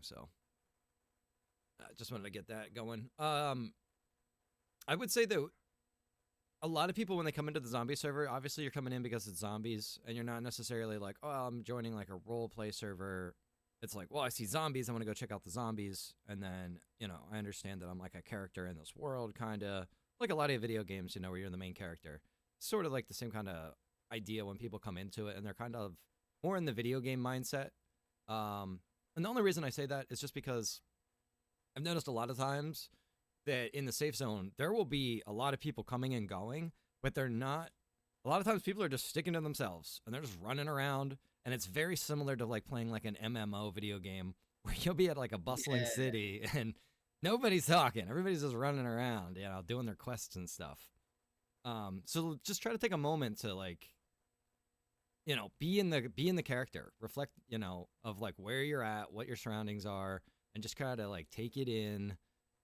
So I just wanted to get that going. I would say that a lot of people, when they come into the zombie server, obviously you're coming in because it's zombies, and you're not necessarily like, oh, I'm joining like a role play server. It's like, well, I see zombies, I want to go check out the zombies, and then, you know, I understand that I'm like a character in this world, kind of like a lot of video games, you know, where you're the main character. Sort of like the same kind of idea when people come into it, and they're kind of more in the video game mindset. And the only reason I say that is just because I've noticed a lot of times that in the safe zone, there will be a lot of people coming and going, but they're not. A lot of times people are just sticking to themselves and they're just running around. And it's very similar to like playing like an MMO video game where you'll be at like a bustling Yeah. city and nobody's talking. Everybody's just running around, you know, doing their quests and stuff. So just try to take a moment to like, you know, be in the character, reflect, you know, of like where you're at, what your surroundings are, and just kind of like take it in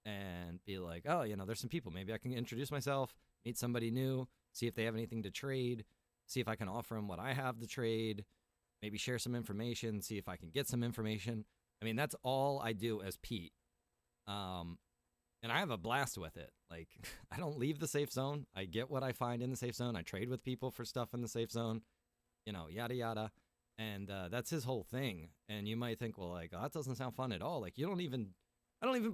and be like, oh, you know, there's some people. Maybe I can introduce myself, meet somebody new, see if they have anything to trade, see if I can offer them what I have to trade, maybe share some information, see if I can get some information. I mean, that's all I do as Pete. Um, and I have a blast with it. Like, I don't leave the safe zone. I get what I find in the safe zone. I trade with people for stuff in the safe zone, you know, yada yada. And that's his whole thing. And you might think, well, like, oh, that doesn't sound fun at all. Like, I don't even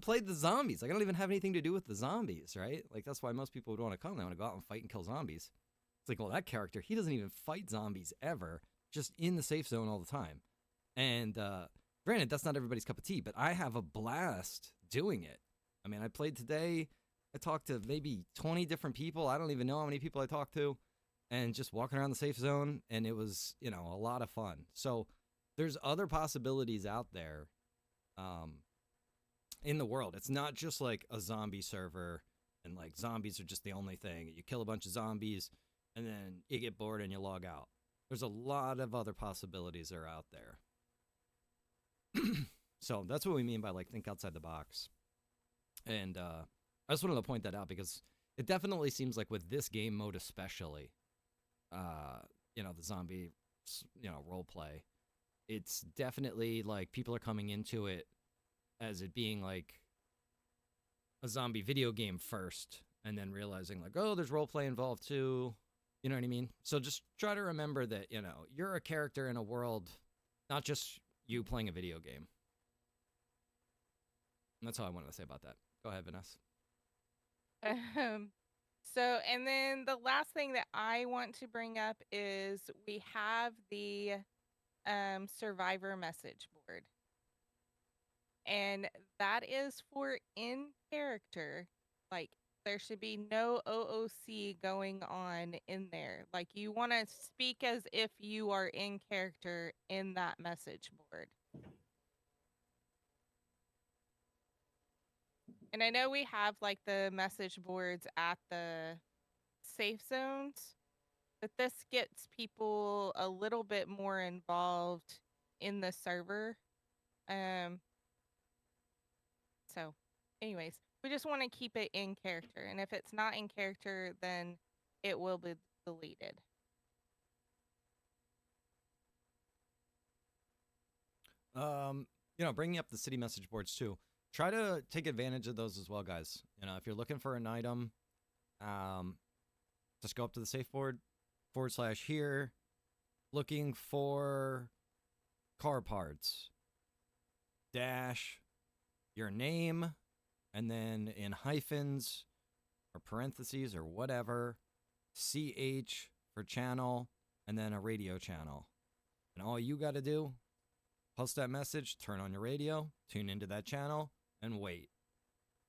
play the zombies. Like, I don't even have anything to do with the zombies, right? Like, that's why most people would want to come. They want to go out and fight and kill zombies. It's like, well, that character, he doesn't even fight zombies ever, just in the safe zone all the time. And granted, that's not everybody's cup of tea, but I have a blast doing it. I mean, I played today. I talked to maybe 20 different people. I don't even know how many people I talked to. And just walking around the safe zone. And it was, you know, a lot of fun. So there's other possibilities out there in the world. It's not just like a zombie server and like zombies are just the only thing. You kill a bunch of zombies and then you get bored and you log out. There's a lot of other possibilities that are out there. So that's what we mean by like think outside the box. And I just wanted to point that out because it definitely seems like with this game mode especially, you know, the zombie, you know, role play, it's definitely like people are coming into it as it being like a zombie video game first and then realizing like, oh, there's role play involved too. You know what I mean? So just try to remember that, you know, you're a character in a world, not just you playing a video game. And that's all I wanted to say about that. Go ahead, Vanessa. Um, so, and then the last thing that I want to bring up is we have the survivor message board. And that is for in character. Like, there should be no OOC going on in there. Like, you want to speak as if you are in character in that message board. And I know we have like the message boards at the safe zones, but this gets people a little bit more involved in the server. So anyways, we just want to keep it in character. And if it's not in character, then it will be deleted. You know, bringing up the city message boards too. Try to take advantage of those as well, guys. You know, if you're looking for an item, just go up to the safe board / here, looking for car parts, dash your name, and then in hyphens or parentheses or whatever, CH for channel, and then a radio channel. And all you got to do, post that message, turn on your radio, tune into that channel, and wait.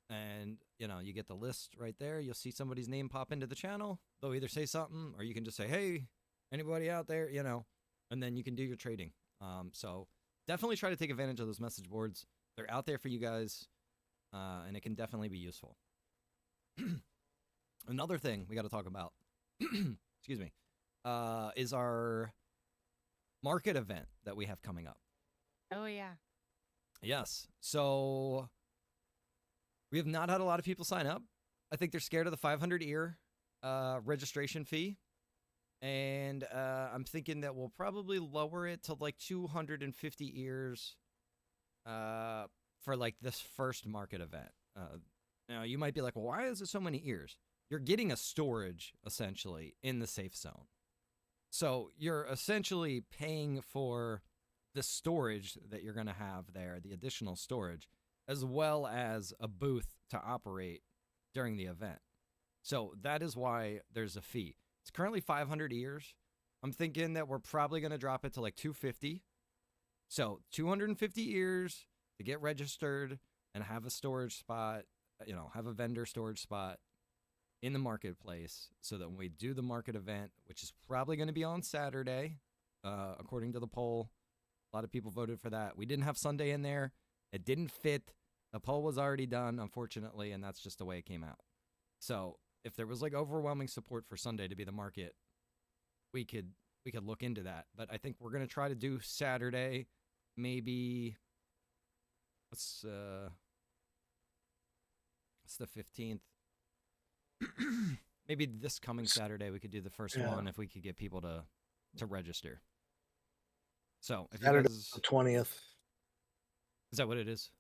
And, you know, you get the list right there. You'll see somebody's name pop into the channel. They'll either say something or you can just say, hey, anybody out there, you know, and then you can do your trading. So definitely try to take advantage of those message boards. They're out there for you guys, and it can definitely be useful. Another thing we got to talk about, excuse me, is our market event that we have coming up. Oh, yeah. Yes. So we have not had a lot of people sign up. I think they're scared of the 500 ear registration fee. And I'm thinking that we'll probably lower it to like 250 ears for like this first market event. Now you might be like, well, why is it so many ears? You're getting a storage essentially in the safe zone. So you're essentially paying for the storage that you're going to have there, the additional storage, as well as a booth to operate during the event. So that is why there's a fee. It's currently 500 ears. I'm thinking that we're probably going to drop it to like 250. So 250 ears to get registered and have a storage spot, have a vendor storage spot in the marketplace, so that when we do the market event, which is probably going to be on Saturday, according to the poll, a lot of people voted for that. We didn't have Sunday in there. It didn't fit. The poll was already done, unfortunately, and that's just the way it came out. So if there was like overwhelming support for Sunday to be the market, we could look into that. But I think we're going to try to do Saturday, maybe what's the 15th. Maybe this coming Saturday we could do the first one if we could get people to register. So if Saturday you guys, the 20th. Is that what it is?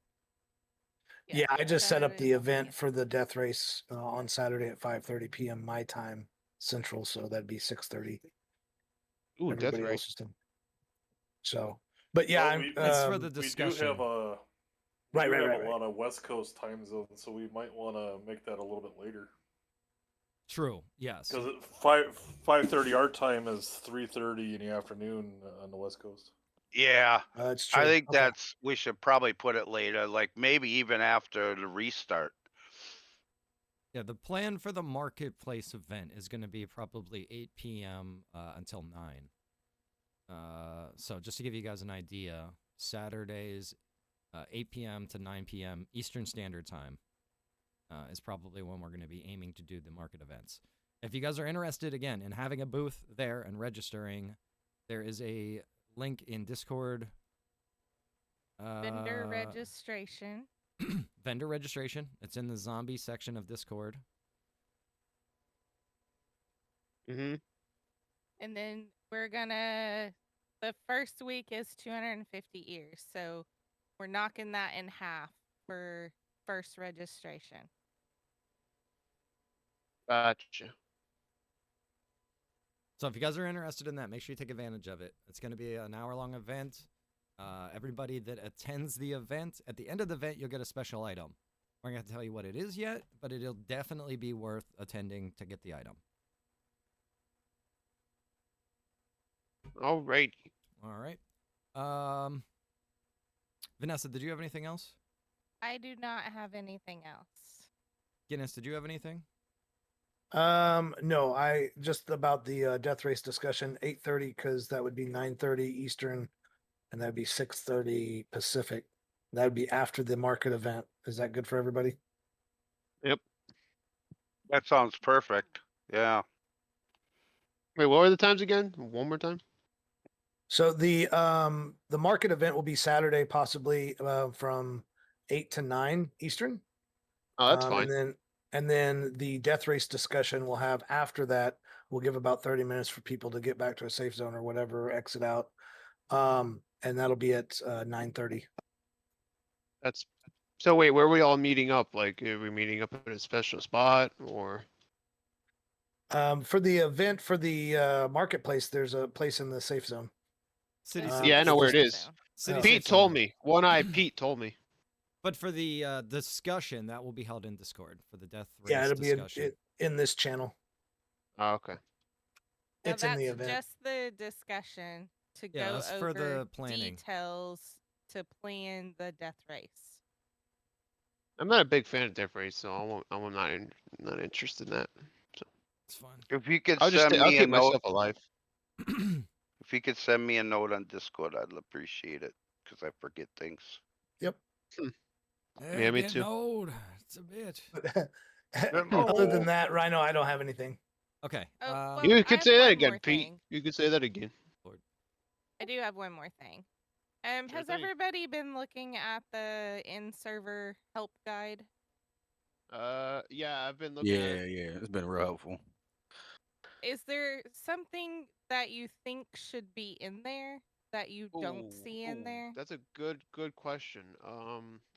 Yeah, I just set up Saturday the the event 20th. for the death race on Saturday at 5:30 p.m. my time Central, so that'd be 6:30. Ooh, death Everybody race. else's time. So, but yeah, Well, It's for the we do discussion. have a Right. a lot of West Coast time zones, so we might want to make that a little bit later. True. Yes. Because 5:30 our time is 3:30 in the afternoon on the West Coast. Yeah, it's true. I think Okay. we should probably put it later, like maybe even after the restart. Yeah, the plan for the marketplace event is going to be probably 8 p.m. Until 9. So just to give you guys an idea, Saturdays, 8 p.m. to 9 p.m. Eastern Standard Time is probably when we're going to be aiming to do the market events. If you guys are interested, again, in having a booth there and registering, there is a link in Discord. Vendor registration. Vendor registration. It's in the zombie section of Discord. Mm-hmm. And then the first week is 250 ears. So we're knocking that in half for first registration. Gotcha. So if you guys are interested in that, make sure you take advantage of it. It's going to be an hour-long event. Everybody that attends the event, at the end of the event, you'll get a special item. We're not going to tell you what it is yet, but it'll definitely be worth attending to get the item. All right. All right. Vanessa, did you have anything else? I do not have anything else. Guinness, did you have anything? No, I just about the death race discussion 8:30 because that would be 9:30 Eastern, and that'd be 6:30 Pacific. That would be after the market event. Is that good for everybody? Yep. That sounds perfect. Yeah. Wait, what were the times again? One more time. So the market event will be Saturday, possibly from 8 to 9 Eastern. Oh, that's fine. And then the death race discussion we'll have after that. We'll give about 30 minutes for people to get back to a safe zone or whatever, exit out. And that'll be at 9:30. That's so. Wait, where are we all meeting up? Like, are we meeting up at a special spot or? For the event for the marketplace, there's a place in the safe zone. City. Yeah, I know where it is. So, City Pete Safe Zone. told me. One eye Pete told me. But for the discussion, that will be held in Discord for the death race Yeah, it'll discussion. be in this channel. Oh, okay. no, It's in the event. just the discussion to Yeah, go that's over for the planning. details to plan the death race. I'm not a big fan of death race, so I'm not interested in that. It's fun. If you could I'll send I'll me a keep note, myself alive. if you could send me a note on Discord, I'd appreciate it because I forget things. Yep. Yeah, me too. Old. It's a bit. Other than that, Rhino, I don't have anything. Okay. Oh, well, You I could have say that one again, more Pete. thing. You could say that again. I do have one more thing. Sure Has thing. everybody been looking at the in-server help guide? Yeah, I've been looking at it. Yeah, it's been real helpful. Is there something that you think should be in there that you don't see in Ooh, there? That's a good question.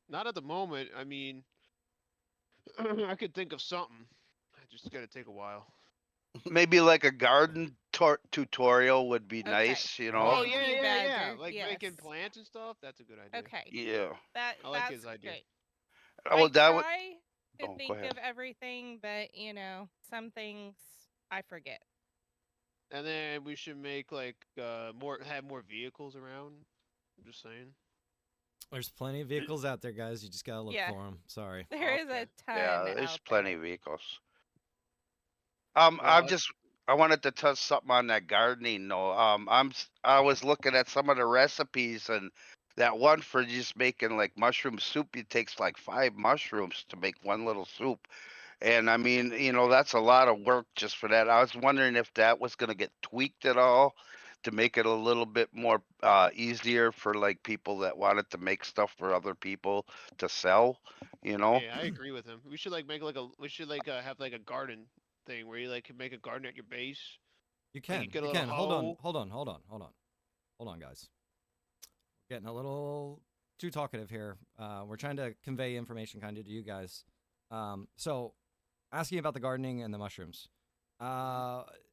Not at the moment. I mean, I could think of something. I just gotta take a while. Maybe like a garden tutorial would be Okay. nice, you know? Oh Thank yeah, you, yeah, yeah. Badger. Like Yes. making plants and stuff. That's a good idea. Okay. Yeah. I like That's his idea. great. Well, I that would. try to Oh, go think ahead. of everything, but some things I forget. And then we should make like have more vehicles around. I'm just saying. There's plenty of vehicles out there, guys. You just gotta look Yeah. for them. Sorry. There is a Okay. ton Yeah, there's out plenty there. of vehicles. Well, I wanted to touch something on that gardening though. I was looking at some of the recipes and that one for just making like mushroom soup, it takes like 5 mushrooms to make one little soup. And I mean, that's a lot of work just for that. I was wondering if that was gonna get tweaked at all to make it a little bit more easier for like people that wanted to make stuff for other people to sell, you know? yeah, I agree with him. We should like make like a we should like have like a garden thing where you like can make a garden at your base. You Like, can. you get a You little can. Hold on. hoe. Hold on, guys. Getting a little too talkative here. We're trying to convey information kind of to you guys. So, asking about the gardening and the mushrooms.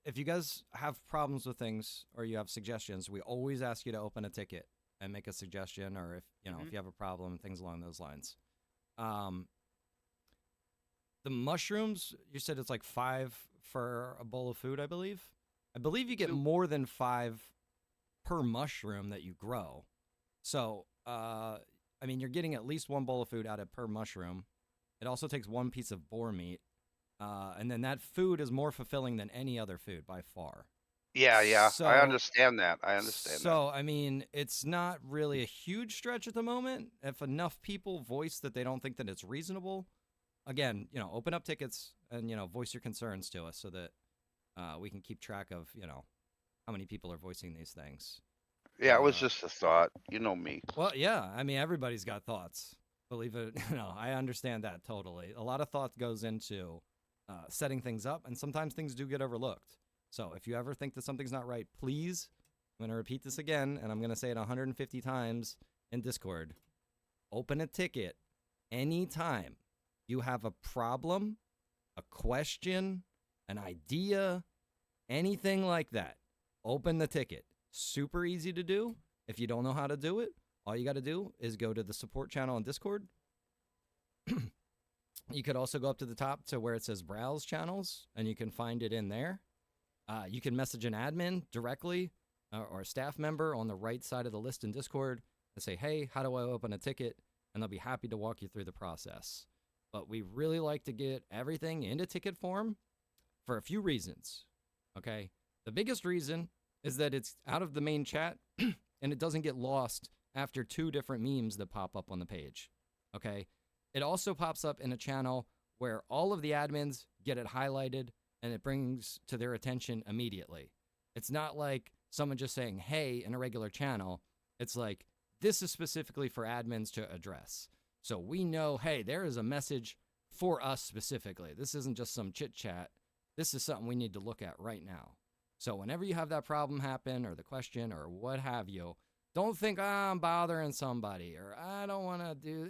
If you guys have problems with things or you have suggestions, we always ask you to open a ticket and make a suggestion, or if if you have a problem, things along those lines. The mushrooms, you said it's like 5 for a bowl of food, I believe. I believe you get Soup. more than 5 per mushroom that you grow. So, I mean, you're getting at least 1 bowl of food out of per mushroom. It also takes 1 piece of boar meat. And then that food is more fulfilling than any other food by far. Yeah, I So- understand that. I understand that. So, I mean, it's not really a huge stretch at the moment. If enough people voice that they don't think that it's reasonable, again, open up tickets and, voice your concerns to us so that we can keep track of, how many people are voicing these things. Yeah, it was just a thought. You know me. Well, yeah, I mean, everybody's got thoughts. Believe it, I understand that totally. A lot of thought goes into setting things up, and sometimes things do get overlooked. So if you ever think that something's not right, please, I'm going to repeat this again, and I'm going to say it 150 times in Discord. Open a ticket anytime you have a problem, a question, an idea, anything like that. Open the ticket. Super easy to do. If you don't know how to do it, all you got to do is go to the support channel on Discord. You could also go up to the top to where it says browse channels, and you can find it in there. You can message an admin directly or a staff member on the right side of the list in Discord and say, hey, how do I open a ticket? And they'll be happy to walk you through the process. But we really like to get everything into ticket form for a few reasons. Okay? The biggest reason is that it's out of the main chat and it doesn't get lost after 2 different memes that pop up on the page. Okay? It also pops up in a channel where all of the admins get it highlighted and it brings to their attention immediately. It's not like someone just saying, hey, in a regular channel. It's like, this is specifically for admins to address. So we know, hey, there is a message for us specifically. This isn't just some chit chat. This is something we need to look at right now. So whenever you have that problem happen or the question or what have you, don't think, I'm bothering somebody or I don't want to do,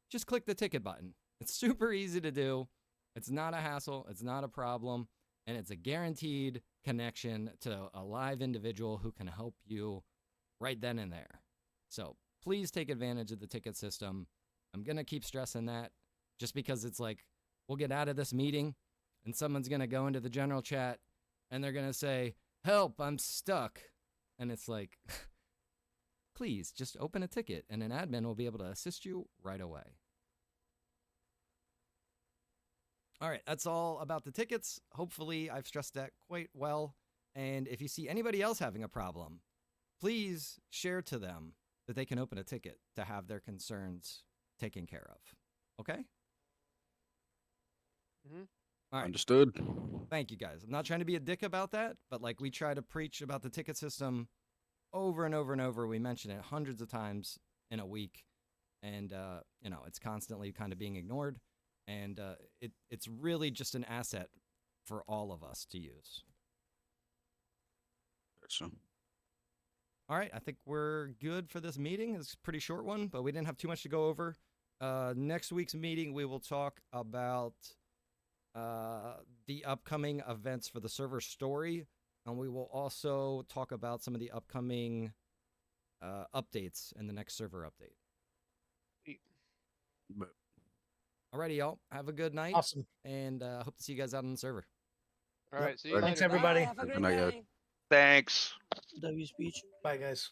just click the ticket button. It's super easy to do. It's not a hassle. It's not a problem. And it's a guaranteed connection to a live individual who can help you right then and there. So please take advantage of the ticket system. I'm going to keep stressing that just because it's like, we'll get out of this meeting and someone's going to go into the general chat and they're going to say, help, I'm stuck. And it's like, please just open a ticket and an admin will be able to assist you right away. All right, that's all about the tickets. Hopefully, I've stressed that quite well. And if you see anybody else having a problem, please share to them that they can open a ticket to have their concerns taken care of. Okay? Mhm. All right. Understood. Thank you, guys. I'm not trying to be a dick about that, but like we try to preach about the ticket system over and over and over. We mention it hundreds of times in a week, and it's constantly kind of being ignored. And it's really just an asset for all of us to use. So, All All right, I think we're good for this meeting. It's a pretty short one, but we didn't have too much to go over. Next week's meeting, we will talk about the upcoming events for the server story, and we will also talk about some of the upcoming updates in the next server update. Alrighty, y'all. Have a good night. Awesome. And hope to see you guys out on the server. All Yep. right, see you Thanks, later. everybody. Have a Good great night, guys. day. Thanks. W speech. Bye, guys.